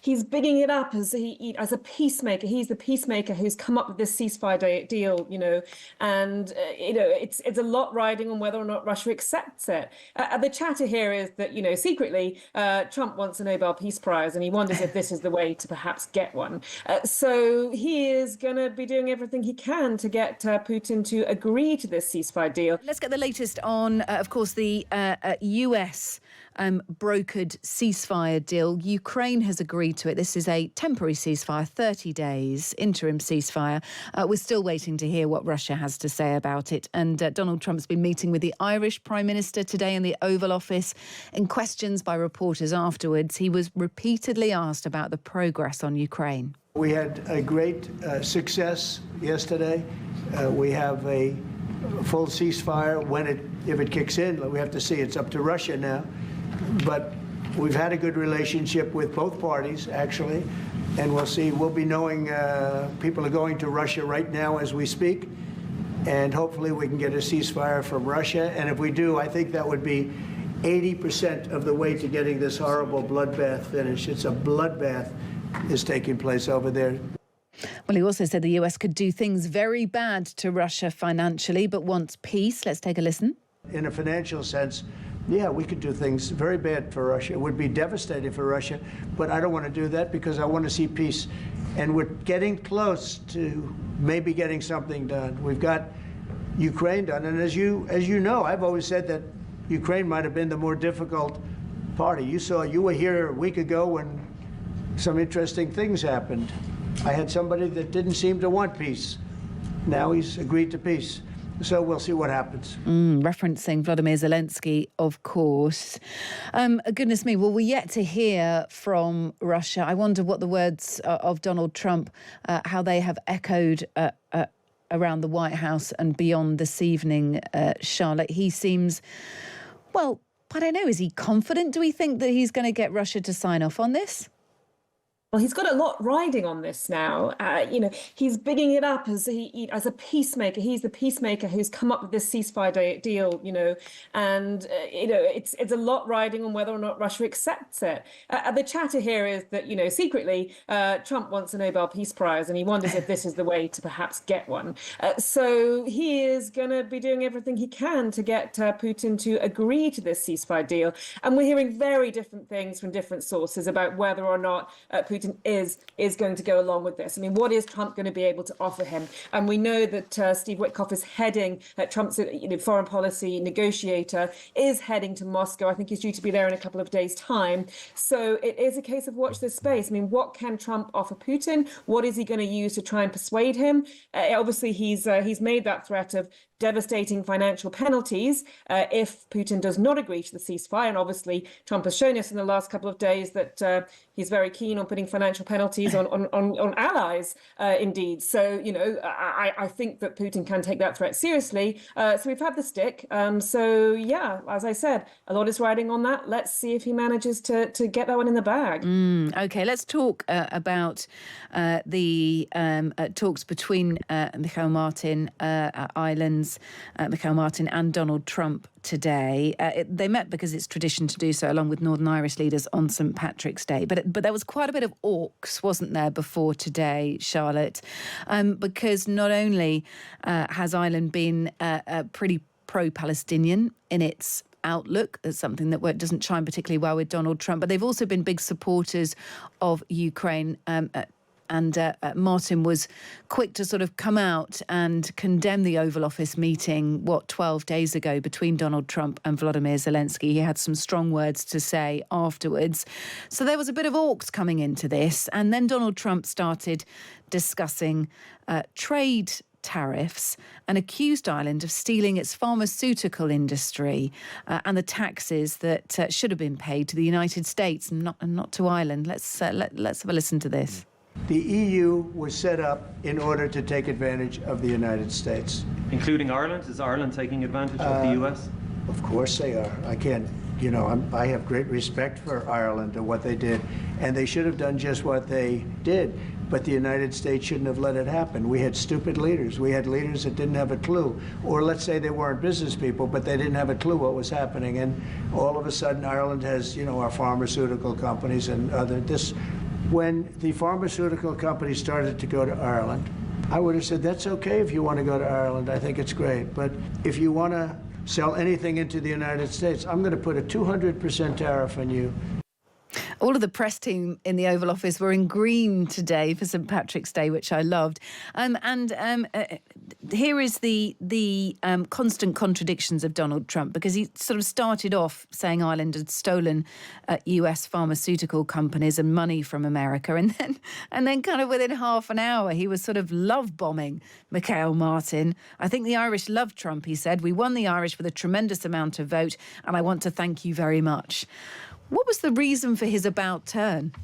he's bigging it up as as a peacemaker. He's the peacemaker who's come up with this ceasefire deal, and it's a lot riding on whether or not Russia accepts it. The chatter here is that secretly Trump wants a Nobel Peace Prize, and he wonders if this is the way to perhaps get one. So he is going to be doing everything he can to get Putin to agree to this ceasefire deal. Let's get the latest on, of course, the US brokered ceasefire deal. Ukraine has agreed to it. This is a temporary ceasefire, 30 days, interim ceasefire. We're still waiting to hear what Russia has to say about it. And Donald Trump's been meeting with the Irish Prime Minister today in the Oval Office. In questions by reporters afterwards, he was repeatedly asked about the progress on Ukraine. We had a great success yesterday. We have a full ceasefire. If it kicks in, we have to see. It's up to Russia now. But we've had a good relationship with both parties, actually, and we'll see. We'll be knowing people are going to Russia right now as we speak, and hopefully we can get a ceasefire from Russia. And if we do, I think that would be 80% of the way to getting this horrible bloodbath finished. It's a bloodbath is taking place over there. Well, he also said the US could do things very bad to Russia financially, but wants peace. Let's take a listen. In a financial sense, yeah, we could do things very bad for Russia. It would be devastating for Russia, but I don't want to do that because I want to see peace. And we're getting close to maybe getting something done. We've got Ukraine done, and as you know, I've always said that Ukraine might have been the more difficult party. You were here a week ago when some interesting things happened. I had somebody that didn't seem to want peace. Now he's agreed to peace. So we'll see what happens. Referencing Volodymyr Zelensky, of course. Goodness me, well, we're yet to hear from Russia. I wonder what the words of Donald Trump, how they have echoed around the White House and beyond this evening, Charlotte. He seems, well, I don't know, is he confident? Do we think that he's going to get Russia to sign off on this? Well, he's got a lot riding on this now. He's bigging it up as as a peacemaker. He's the peacemaker who's come up with this ceasefire deal, and it's a lot riding on whether or not Russia accepts it. The chatter here is that secretly Trump wants a Nobel Peace Prize, and he wonders if this is the way to perhaps get one. So he is going to be doing everything he can to get Putin to agree to this ceasefire deal. And we're hearing very different things from different sources about whether or not Putin is going to go along with this. I mean, what is Trump going to be able to offer him? And we know that Steve Witkoff is heading, Trump's foreign policy negotiator, is heading to Moscow. I think he's due to be there in a couple of days' time. So it is a case of watch this space. I mean, what can Trump offer Putin? What is he going to use to try and persuade him? Obviously, he's made that threat of devastating financial penalties if Putin does not agree to the ceasefire. And obviously, Trump has shown us in the last couple of days that he's very keen on putting financial penalties on allies, indeed. So, I think that Putin can take that threat seriously. So we've had the stick. So, yeah, as I said, a lot is riding on that. Let's see if he manages to get that one in the bag. OK, let's talk about the talks between Michael Martin, Ireland's Michael Martin and Donald Trump today. They met because it's tradition to do so, along with Northern Irish leaders on St Patrick's Day. But there was quite a bit of orcs, wasn't there, before today, Charlotte? Because not only has Ireland been pretty pro-Palestinian in its outlook, that's something that doesn't chime particularly well with Donald Trump, but they've also been big supporters of Ukraine. And Martin was quick to sort of come out and condemn the Oval Office meeting, 12 days ago, between Donald Trump and Volodymyr Zelensky. He had some strong words to say afterwards. So there was a bit of orcs coming into this. And then Donald Trump started discussing trade tariffs and accused Ireland of stealing its pharmaceutical industry and the taxes that should have been paid to the United States and not to Ireland. Let's have a listen to this. The EU was set up in order to take advantage of the United States. Including Ireland? Is Ireland taking advantage of the US? Of course they are. I can't, I have great respect for Ireland and what they did. And they should have done just what they did. But the United States shouldn't have let it happen. We had stupid leaders. We had leaders that didn't have a clue. Or let's say they weren't business people, but they didn't have a clue what was happening. And all of a sudden, Ireland has, our pharmaceutical companies and when the pharmaceutical companies started to go to Ireland, I would have said, that's okay if you want to go to Ireland. I think it's great. But if you want to sell anything into the United States, I'm going to put a 200% tariff on you. All of the press team in the Oval Office were in green today for St Patrick's Day, which I loved. Here is the constant contradictions of Donald Trump, because he sort of started off saying Ireland had stolen US pharmaceutical companies and money from America, and then kind of within half an hour he was sort of love bombing Michael Martin. I think the Irish love Trump, he said. We won the Irish with a tremendous amount of vote, and I want to thank you very much. What was the reason for his about turn?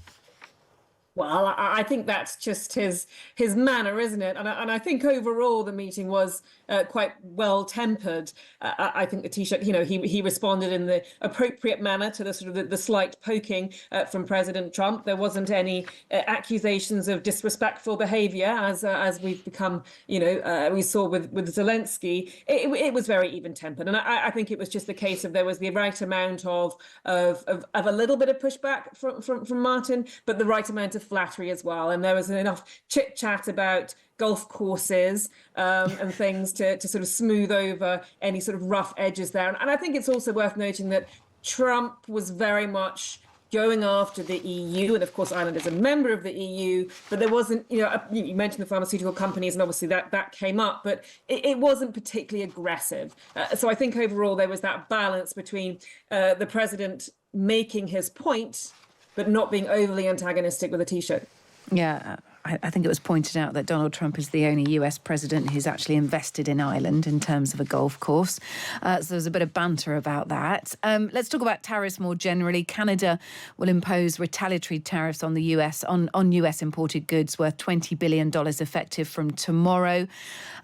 Well, I think that's just his manner, isn't it? And I think overall the meeting was quite well tempered. I think the Taoiseach, he responded in the appropriate manner to the sort of the slight poking from President Trump. There wasn't any accusations of disrespectful behaviour as we've become, we saw with Zelensky. It was very even tempered, and I think it was just the case of there was the right amount of a little bit of pushback from Martin, but the right amount of flattery as well, and there was enough chit chat about golf courses and things to sort of smooth over any sort of rough edges there. And I think it's also worth noting that Trump was very much going after the EU, and of course Ireland is a member of the EU, but there wasn't, you mentioned the pharmaceutical companies, and obviously that came up, but it wasn't particularly aggressive. So I think overall there was that balance between the president making his point but not being overly antagonistic with the Taoiseach. Yeah, I think it was pointed out that Donald Trump is the only US president who's actually invested in Ireland in terms of a golf course. So there's a bit of banter about that. Let's talk about tariffs more generally. Canada will impose retaliatory tariffs on the US, on US imported goods worth $20 billion effective from tomorrow.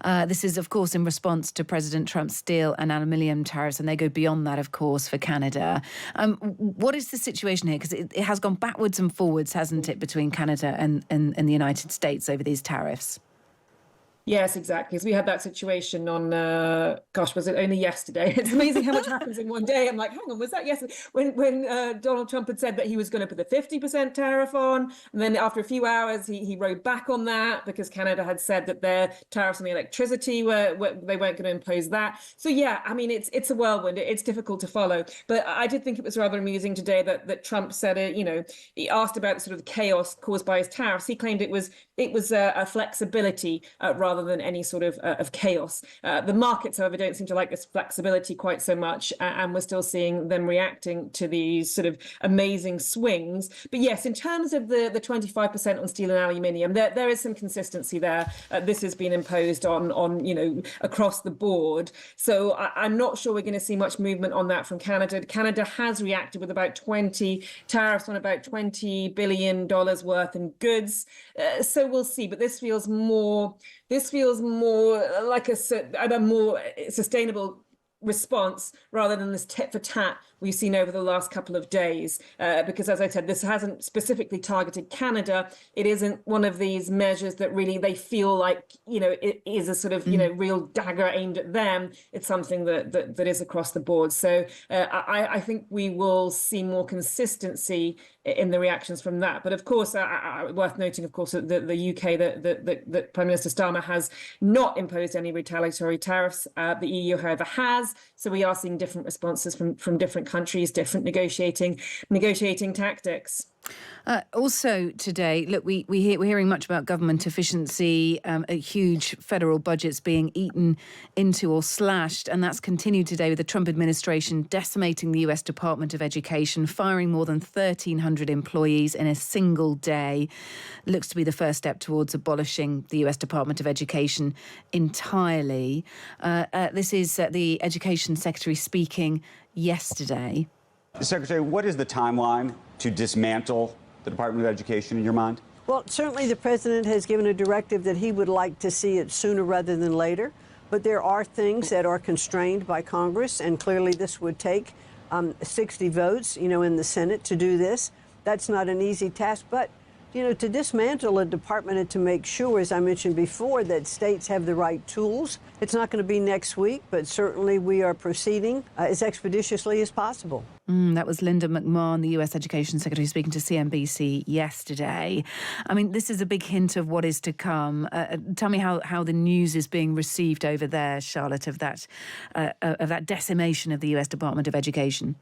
This is, of course, in response to President Trump's steel and aluminium tariffs, and they go beyond that, of course, for Canada. What is the situation here? Because it has gone backwards and forwards, hasn't it, between Canada and the United States over these tariffs? Yes, exactly. So we had that situation on, was it only yesterday? It's amazing how much happens in one day. I'm like, hang on, was that yesterday? When Donald Trump had said that he was going to put the 50% tariff on, and then after a few hours, he rode back on that because Canada had said that their tariffs on the electricity they weren't going to impose that. So yeah, I mean, it's a whirlwind. It's difficult to follow. But I did think it was rather amusing today that Trump said, he asked about the sort of chaos caused by his tariffs. He claimed it was a flexibility rather than any sort of chaos. The markets, however, don't seem to like this flexibility quite so much, and we're still seeing them reacting to these sort of amazing swings. But yes, in terms of the 25% on steel and aluminium, there is some consistency there. This has been imposed on across the board. So I'm not sure we're going to see much movement on that from Canada. Canada has reacted with about 20 tariffs on about $20 billion worth in goods. So we'll see. But this feels more like a more sustainable response rather than this tit for tat we've seen over the last couple of days. Because, as I said, this hasn't specifically targeted Canada. It isn't one of these measures that really they feel like, it is a sort of, real dagger aimed at them. It's something that is across the board. So I think we will see more consistency in the reactions from that. But of course, worth noting, of course, that the UK, that Prime Minister Starmer has not imposed any retaliatory tariffs. The EU, however, has. So we are seeing different responses from different countries, different negotiating tactics. Also today, look, we're hearing much about government efficiency, huge federal budgets being eaten into or slashed, and that's continued today with the Trump administration decimating the US Department of Education, firing more than 1,300 employees in a single day. Looks to be the first step towards abolishing the US Department of Education entirely. This is the Education Secretary speaking yesterday. Secretary, what is the timeline to dismantle the Department of Education in your mind? Well, certainly the president has given a directive that he would like to see it sooner rather than later. But there are things that are constrained by Congress, and clearly this would take 60 votes, in the Senate to do this. That's not an easy task, but You know, to dismantle a department and to make sure, as I mentioned before, that states have the right tools, it's not going to be next week, but certainly we are proceeding as expeditiously as possible. That was Linda McMahon, the US Education Secretary, speaking to CNBC yesterday. I mean, this is a big hint of what is to come. Tell me how the news is being received over there, Charlotte, of that decimation of the US Department of Education.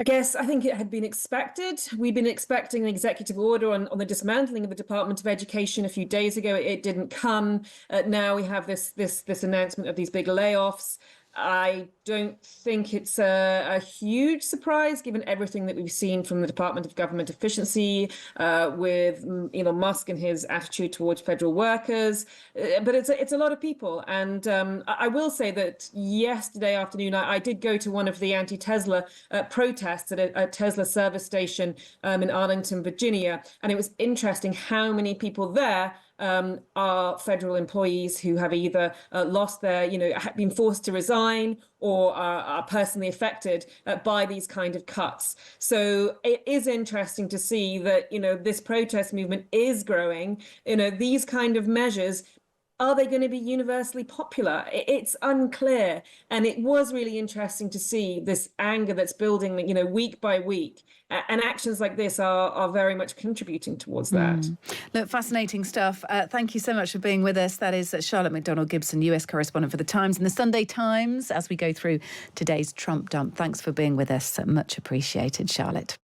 I think it had been expected. We've been expecting an executive order on the dismantling of the Department of Education a few days ago. It didn't come. Now we have this announcement of these big layoffs. I don't think it's a huge surprise, given everything that we've seen from the Department of Government Efficiency with Elon Musk and his attitude towards federal workers. But it's a lot of people. And I will say that yesterday afternoon, I did go to one of the anti-Tesla protests at a Tesla service station in Arlington, Virginia. And it was interesting how many people there are federal employees who have either lost their, been forced to resign or are personally affected by these kind of cuts. So it is interesting to see that, this protest movement is growing. These kind of measures, are they going to be universally popular? It's unclear. And it was really interesting to see this anger that's building, week by week. And actions like this are very much contributing towards that. Look, fascinating stuff. Thank you so much for being with us. That is Charlotte McDonald-Gibson, US correspondent for The Times and The Sunday Times, as we go through today's Trump dump. Thanks for being with us. Much appreciated, Charlotte.